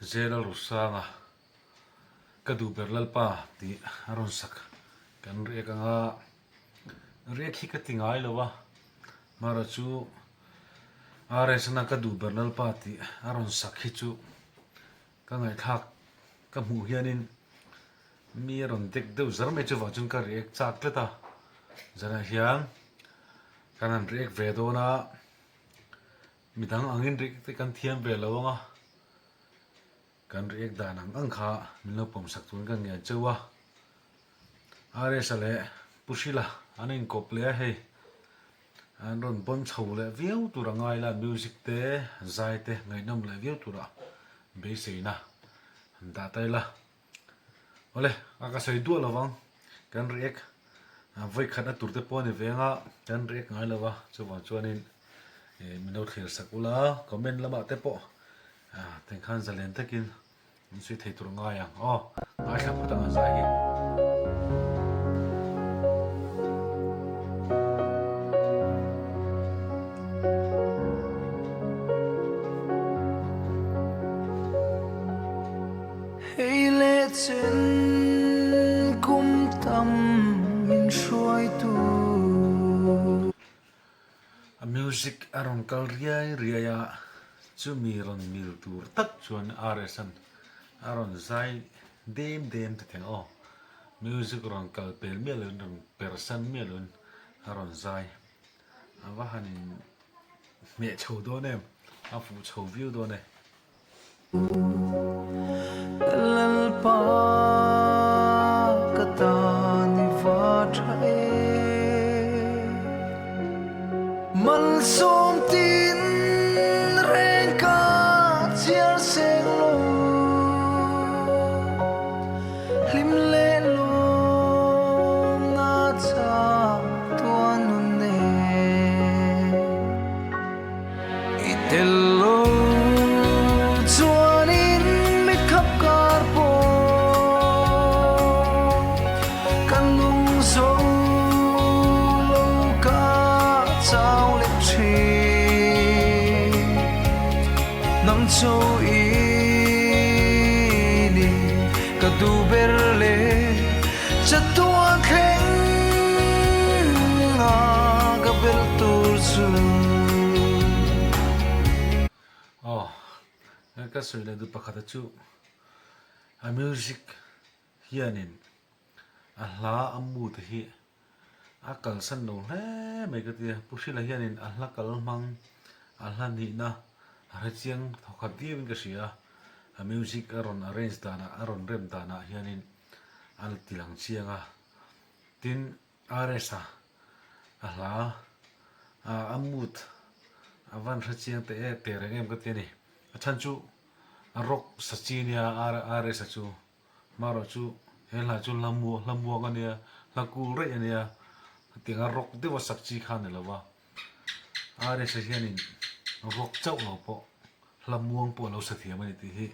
Lalrosanga ka Duhber Lalpa ti aron sak kan riek anga riek hi ka tingai lowa mara chu sana ka Duhber Lalpa ti aron sak hi chu ka ngai thak ka mu hianin mi aron dek deuh zar mai chu wa chun ka riek chak tleta zara hian kanan riek ve dona midang angin riek te kan thiam ve lawanga kan riek danang angkha minlo pom sak tun kan ngia chewa are sale pusila anin kople hei an ron bon chho le viau turangai la music te zaite ngai nam le viau tura be seina da tai la ole aka sei du lawang kan riek voi khana turte pon venga kan riek ngai lawa chuwa chuanin minlo thlir sakula comment lama te po ten khan zalen takin suy thei tur nga yang ngai khap ta nga zai hi hey let's kum tam min shuai tu a music aron kal riaya chu mi ron mil tur tak chuan aresan aron zai dem te theng music ron kal pel melon ron person melon aron zai awa hanin me chho do ne a fu chho view do ne Lalpa katani vathai mal som tin reng ka chiar seng lo lim le lo na cha tuan nun ne itel lo chuanin mi khap kar po kan lung zo lo ka chao le chi nam châu y ni ka Duhber le cha tua khen nga ka bel tur chu ka soi la du pakhat chu a music hianin a hla amu te hi a kal san no hle mai ka ti pusila hianin a hla kal mang a hla ni na a chiang thokhat diin ka sia a music aron arrange dana aron rem dana hianin al tilang chianga tin aresa a hla a amut avan ra chiang te te rengem ka ti ni a chan chu a rock sachinia aresa chu maro chu hela chu lamu ka nia la kul re ania tinga rock de wa sakchi khan lawa aresa hianin rock chau lo po lamuang po lo sathiam ani ti hi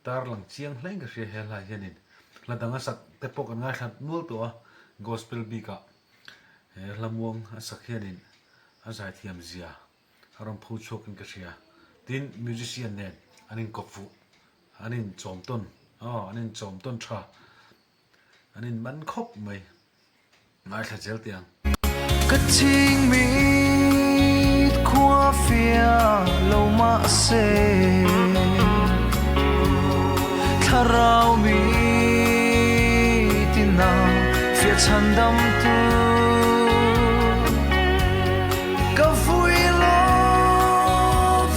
tar lang chiang hleng ka hre hela hianin la danga sak te pok an ngai khat nul to gospel bika lamuang a sak hianin a zaithiam zia aron phu chokin ka hria tin musician nen anin kofu anin chomton anin chomton tha anin man khop mai ngai kha chel tiang ka ching mi khua fia lo ma se tharau mi tina fia chan dam tu ka vui lo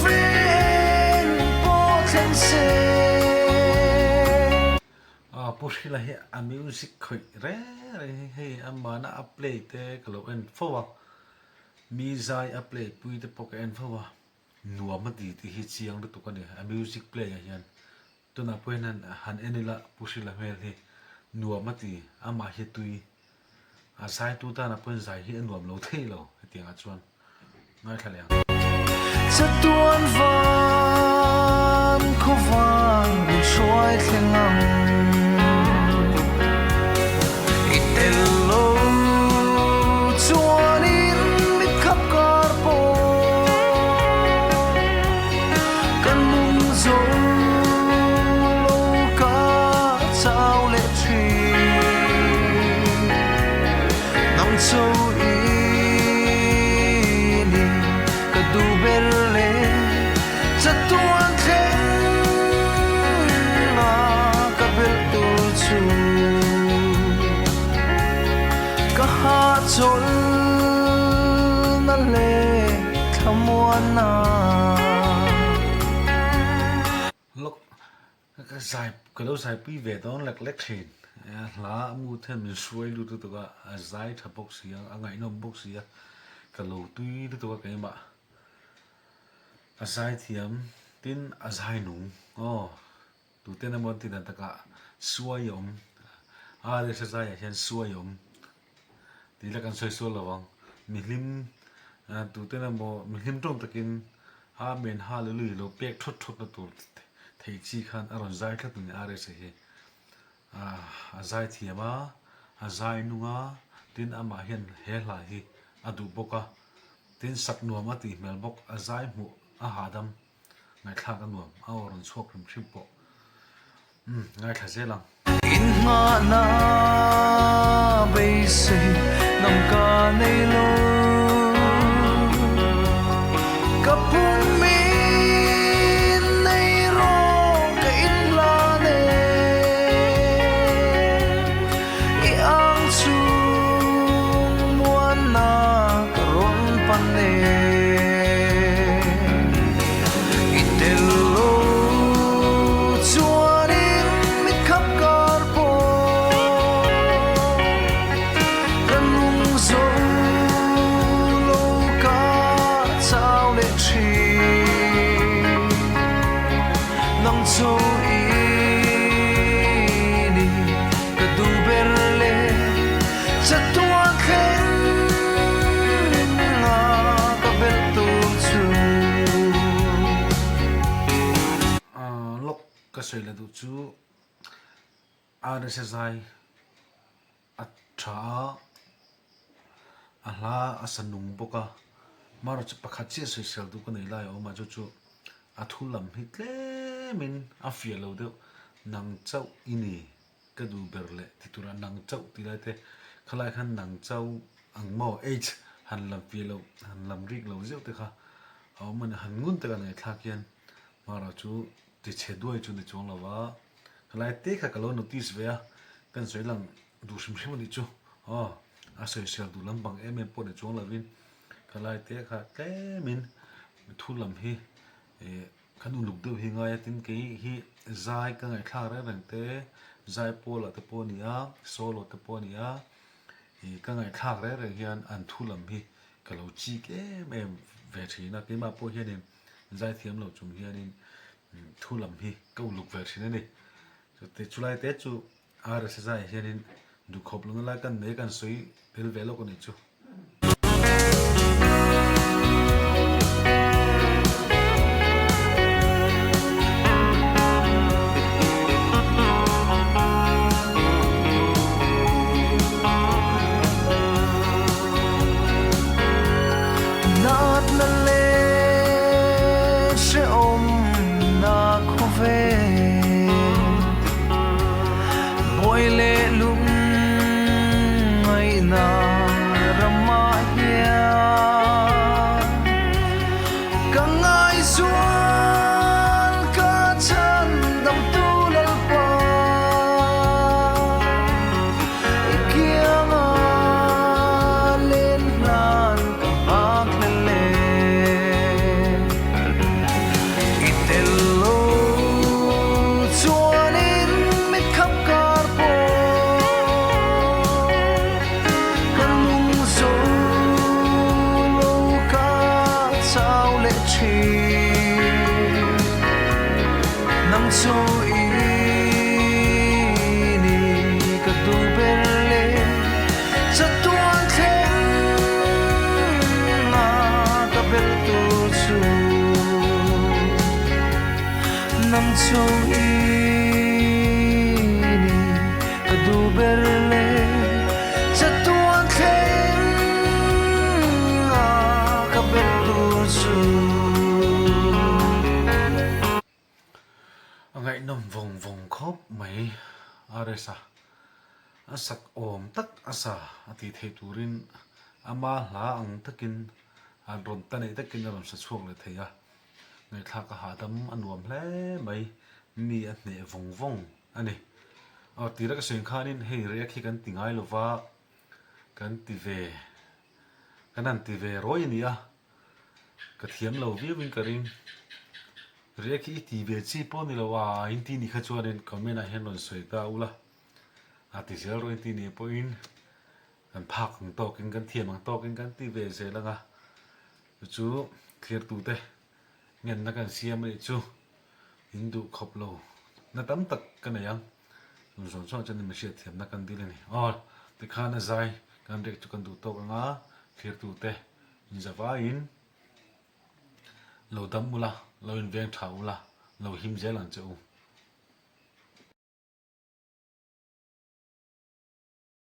ven po ten se pusila he a music khoi re he amana a play te kalo en fowa mi zai a play pui te pok en fowa nuama ti hi chiang ru to ka ni a music play ya hian tuna poinan han enila pusila hmel hi nuama ti ama hi tui a sai tu ta na poin zai hi nuam lo thei lo tianga chuan ngai khaliang cha tuan van kho van bu shuai thlengam itel lo chuanin mi khap kar po kan lung zo châu ý ni cả Duhber le chất tuan thế mà cả bel tu chu cả hát chol na le thamuana lúc cái giải cái lâu giải pi về đó là election lá mua thêm mình xuôi luôn tụi cái giải thập bốc xí à ngày nó bốc xí cái lâu tuy tụi cái mà giải thiam tin giải nung tụi tên là món tin là tất cả xuôi yom đây sẽ giải hiện xuôi yom thì là cái xuôi xuôi là vâng mình lim tụi tên là mình lim trong tất kinh mình lười lo bẹt thốt thốt là tụi thấy chi khan aron giải các tụi này sẽ giải thiam giải nunga tin ama hiền he lại hi adu boka tin sak nuam ati mel bok giải mu hadam ngai thak anuam aron chok rim thim po ngai tha zelang in nga na bay se nam ka nei lo kapun mi nei ro ka in la ne I ang chu muan na karon pan ne itelo chuanin mi khap kar po kanung zo lo ka chao le chi nang châu ý ni ka Duhber le chất tuan khen nga ka bel tu chu lúc cái sợi là tụi chú sẽ giải cha la sanung boka mà rồi chụp khát chia sợi sợi tụi cái này lại mà chú thu làm hết lẽ mình phiền lâu đâu nang châu ini cái Duhber lệ thì tụi nang châu thì lại thế khai lại khăn nang châu ang mo age han làm phiền lâu han làm riết lâu dễ thế kha mình han ngun thế cái này thắc yên mà rồi chú thì chế đuôi chú để chọn là vợ khai lại thế cái lo notice về cái sợi lăng đủ sim sim đi chú sợi sợi đủ lắm bằng em po để chọn là vin khai lại thế cái mình thu làm hi khán ung lục đâu hi ngay tin cái hi giải cái ngày khác đấy rằng thế giải po là thế po nia solo thế po nia cái ngày khác đấy rằng hiền ăn thu làm hi cái lâu chi cái em về thì là cái mà po hiền nên giải thiam lâu chúng hiền nên thu làm hi câu lục về thì này thì chú lại tết chú sẽ giải hiền nên du khop luôn là cái này cái suy bel về lâu cái này chú nát na le sẽ ôm na khó về bôi lệ lung ngày na rama hia cả ngày xuân cả chân đầm tu Lalpa kia mà lên lan cả bạc lên itelo chuanin mi khap kar po kanung zo lo ka chao le chi nang châu ý ni ka Duhber le chất tuan khen nga ka bel tu chu nam châu ý ni ka Duhber le chất tuan khen nga ka bel tu chu ngày nằm vòng vòng khóc mấy sa asak om tak asa ati thei turin ama hla ang takin an ron ta nei takin ron sa chuak le theia ngai thla ka ha dam anuam hle mai mi a hne vong vong ani tira ka sen khanin hei re khi kan tingai lova kan ti ve kanan ti ve roi ni a ka thiam lo vi win karin re khi ti ve chi po ni lo wa in ti ni kha chuanin comment a hen lon soi ta ula ti zel roi ti ni po in kan phak ang tawkin kan thiam ang tawkin kan ti ve se langa chu clear tu te ngen na kan siam ri chu hindu khop lo na tam tak kan yang zon zon chen mi she thiam na kan dil ni ti khan a zai kan rek chu kan du to nga clear tu te in zawa in lo dam mula lo in veng thau la lo him zel an chu